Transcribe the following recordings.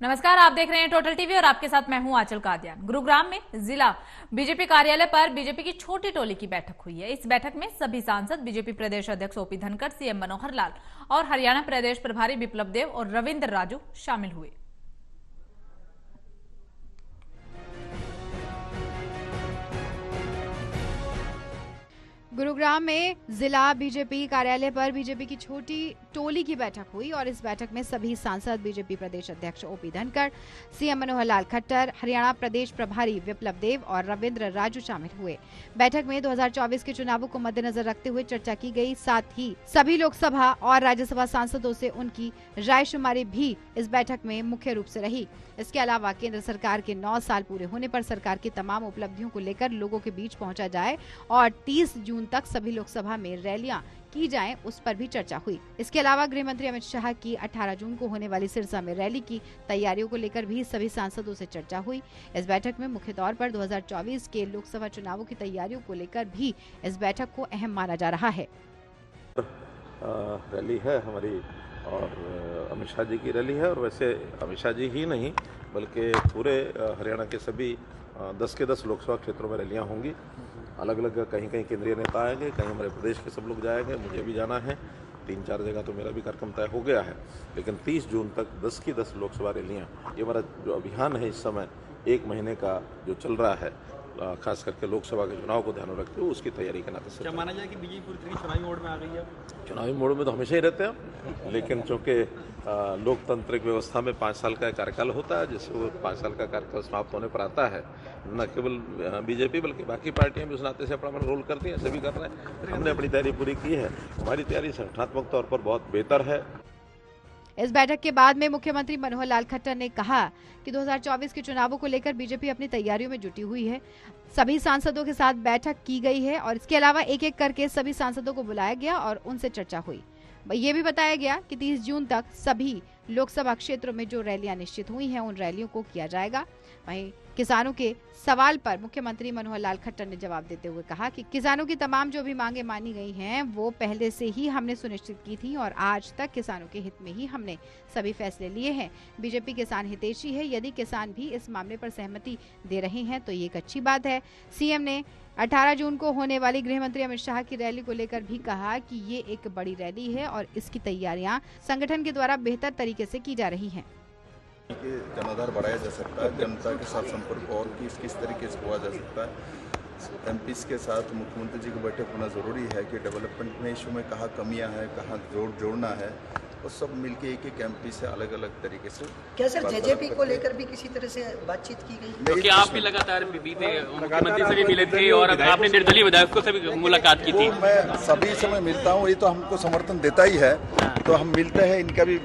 नमस्कार, आप देख रहे हैं टोटल टीवी और आपके साथ मैं हूं आंचल कादियान। गुरुग्राम में जिला बीजेपी कार्यालय पर बीजेपी की छोटी टोली की बैठक हुई है। इस बैठक में सभी सांसद, बीजेपी प्रदेश अध्यक्ष ओपी धनखड़, सीएम मनोहर लाल और हरियाणा प्रदेश प्रभारी बिप्लब देब और रविंद्र राजू शामिल हुए। गुरुग्राम में जिला बीजेपी कार्यालय पर बीजेपी की छोटी टोली की बैठक हुई और इस बैठक में सभी सांसद, बीजेपी प्रदेश अध्यक्ष ओपी धनखड़, सीएम मनोहर लाल खट्टर, हरियाणा प्रदेश प्रभारी बिप्लब देब और रविंद्र राजू शामिल हुए। बैठक में 2024 के चुनावों को मद्देनजर रखते हुए चर्चा की गई। साथ ही सभी लोकसभा और राज्यसभा सांसदों से उनकी रायशुमारी भी इस बैठक में मुख्य रूप से रही। इसके अलावा केंद्र सरकार के 9 साल पूरे होने पर सरकार की तमाम उपलब्धियों को लेकर लोगों के बीच पहुंचा जाए और 30 जून तक सभी लोकसभा में रैलियां की जाएं, उस पर भी चर्चा हुई। इसके अलावा गृह मंत्री अमित शाह की 18 जून को होने वाली सिरसा में रैली की तैयारियों को लेकर भी सभी सांसदों से चर्चा हुई। इस बैठक में मुख्य तौर पर 2024 के लोकसभा चुनावों की तैयारियों को लेकर भी इस बैठक को अहम माना जा रहा है। रैली है हमारी और अमित शाह जी की रैली है, और वैसे अमित शाह जी ही नहीं बल्कि पूरे हरियाणा के सभी 10 के 10 लोकसभा क्षेत्रों में रैलियां होंगी। अलग अलग कहीं कहीं केंद्रीय नेता आएंगे, कहीं हमारे प्रदेश के सब लोग जाएंगे, मुझे भी जाना है। 3-4 जगह तो मेरा भी कार्यक्रम तय हो गया है, लेकिन 30 जून तक 10 की 10 लोकसभा रैलियां, ये हमारा जो अभियान है इस समय 1 महीने का जो चल रहा है, खास करके लोकसभा के चुनाव को ध्यान में रखते हुए उसकी तैयारी के नाते से। क्या माना जाए कि बीजेपी पूरी तरह चुनावी मोड में आ गई है? चुनावी मोड में तो हमेशा ही रहते हैं, लेकिन चूंकि लोकतांत्रिक व्यवस्था में 5 साल का कार्यकाल होता है, जिससे वो 5 साल का कार्यकाल समाप्त होने पर आता है, न केवल बीजेपी बल्कि बाकी पार्टियां भी उस नाते से अपना रोल करती हैं, सभी कर रहे हैं। हमने अपनी तैयारी पूरी की है। हमारी तैयारी संगठनात्मक तौर पर बहुत बेहतर है। इस बैठक के बाद में मुख्यमंत्री मनोहर लाल खट्टर ने कहा कि 2024 के चुनावों को लेकर बीजेपी अपनी तैयारियों में जुटी हुई है। सभी सांसदों के साथ बैठक की गई है और इसके अलावा एक एक करके सभी सांसदों को बुलाया गया और उनसे चर्चा हुई। ये भी बताया गया कि 30 जून तक सभी लोकसभा क्षेत्रों में जो रैलियां निश्चित हुई हैं, उन रैलियों को किया जाएगा। वहीं किसानों के सवाल पर मुख्यमंत्री मनोहर लाल खट्टर ने जवाब देते हुए कहा कि किसानों की तमाम जो भी मांगे मानी गई हैं, वो पहले से ही हमने सुनिश्चित की थी और आज तक किसानों के हित में ही हमने सभी फैसले लिए हैं। बीजेपी किसान हितैषी है। यदि किसान भी इस मामले पर सहमति दे रहे हैं तो ये एक अच्छी बात है। सीएम ने 18 जून को होने वाली गृह मंत्री अमित शाह की रैली को लेकर भी कहा कि ये एक बड़ी रैली है और इसकी तैयारियां संगठन के द्वारा बेहतर तरीके से की जा रही हैं। जनाधार बढ़ाया जा सकता है, जनता के साथ संपर्क और किस तरीके से हुआ जा सकता है। एमपीस के साथ मुख्यमंत्री जी की बैठक होना जरूरी है कि डेवलपमेंट में इशू में कहाँ कमियां हैं, कहाँ जोड़ना है, और सब मिलके एक एक एमपी से अलग अलग तरीके से। क्या सर जेजेपी को लेकर भी किसी तरह से बातचीत की गई? क्योंकि आप भी लगातार बीते मुख्यमंत्री से भी मिले थे और आपने निर्दलीय विधायकों से भी मुलाकात की थी। मैं सभी समय मिलता हूँ, ये तो हमको समर्थन देता ही है, तो हम मिलते हैं, इनका भी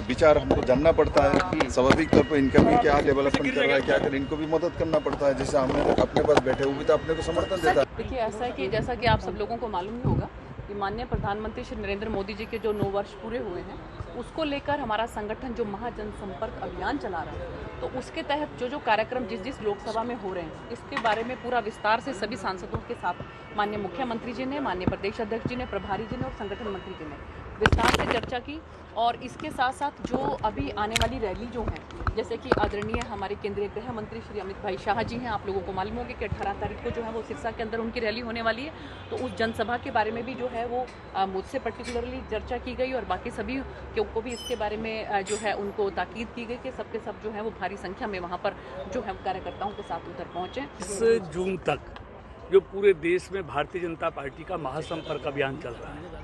विचार हमको जानना पड़ता है। स्वाभाविक तौर पर इनका भी क्या डेवलपमेंट कर रहा है, क्या कर, इनको भी मदद करना पड़ता है। जैसे हमने अपने पास बैठे हुए तो अपने को समर्थन देता है। देखिए, ऐसा है कि जैसा कि आप सब लोगों को मालूम ही होगा कि माननीय प्रधानमंत्री श्री नरेंद्र मोदी जी के जो 9 वर्ष पूरे हुए हैं, उसको लेकर हमारा संगठन जो महाजन संपर्क अभियान चला रहा है, तो उसके तहत जो कार्यक्रम जिस लोकसभा में हो रहे हैं, इसके बारे में पूरा विस्तार से सभी सांसदों के साथ माननीय मुख्यमंत्री जी ने, माननीय प्रदेश अध्यक्ष जी ने, प्रभारी जी ने और संगठन मंत्री जी ने विस्तार से चर्चा की। और इसके साथ साथ जो अभी आने वाली रैली जो है, जैसे कि आदरणीय हमारे केंद्रीय गृह मंत्री श्री अमित भाई शाह जी हैं, आप लोगों को मालूम होगा कि 18 तारीख को जो है वो सिरसा के अंदर उनकी रैली होने वाली है, तो उस जनसभा के बारे में भी जो है वो मुझसे पर्टिकुलरली चर्चा की गई और बाकी सभी को भी इसके बारे में जो है उनको ताकीद की गई कि सबके सब जो है वो भारी संख्या में वहाँ पर जो है कार्यकर्ताओं के साथ उधर पहुँचे। 30 जून तक जो पूरे देश में भारतीय जनता पार्टी का महासंपर्क अभियान चल रहा है,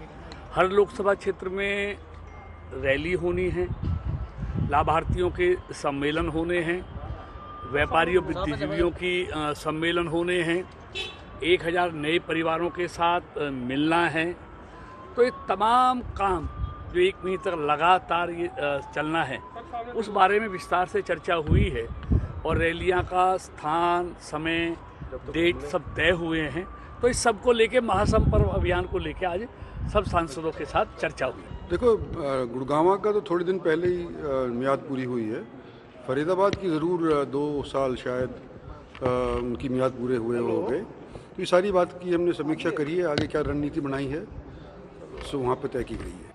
हर लोकसभा क्षेत्र में रैली होनी है, लाभार्थियों के सम्मेलन होने हैं, व्यापारियों बुद्धिजीवियों की सम्मेलन होने हैं, 1000 नए परिवारों के साथ मिलना है। तो ये तमाम काम जो 1 महीने तक लगातार ये चलना है, उस बारे में विस्तार से चर्चा हुई है और रैलियां का स्थान, समय, डेट सब तय हुए हैं। तो इस सब को लेके महासंपर्क अभियान को लेके आज सब सांसदों के साथ चर्चा हुई। देखो, गुड़गांव का तो थोड़े दिन पहले ही मियाद पूरी हुई है। फरीदाबाद की ज़रूर 2 साल शायद उनकी मियाद पूरे हुए हो गए। तो ये सारी बात की हमने समीक्षा करी है, आगे क्या रणनीति बनाई है सो वहाँ पर तय की गई है।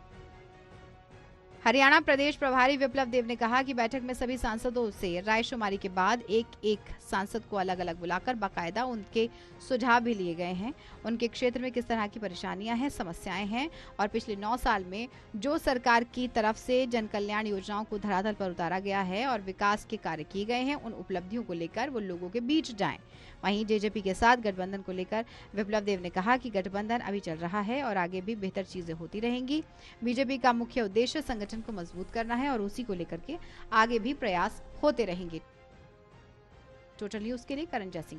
हरियाणा प्रदेश प्रभारी विप्लव देव ने कहा कि बैठक में सभी सांसदों से रायशुमारी के बाद एक सांसद को अलग अलग बुलाकर बाकायदा उनके सुझाव भी लिए गए हैं। उनके क्षेत्र में किस तरह की परेशानियां हैं, समस्याएं हैं और पिछले 9 साल में जो सरकार की तरफ से जन कल्याण योजनाओं को धरातल पर उतारा गया है और विकास के कार्य किए गए हैं, उन उपलब्धियों को लेकर वो लोगों के बीच जाएं। वहीं जेजेपी के साथ गठबंधन को लेकर विप्लव देव ने कहा कि गठबंधन अभी चल रहा है और आगे भी बेहतर चीजें होती रहेंगी। बीजेपी का मुख्य उद्देश्य संगठन को मजबूत करना है और उसी को लेकर के आगे भी प्रयास होते रहेंगे। टोटल न्यूज के लिए करण जयसिंह।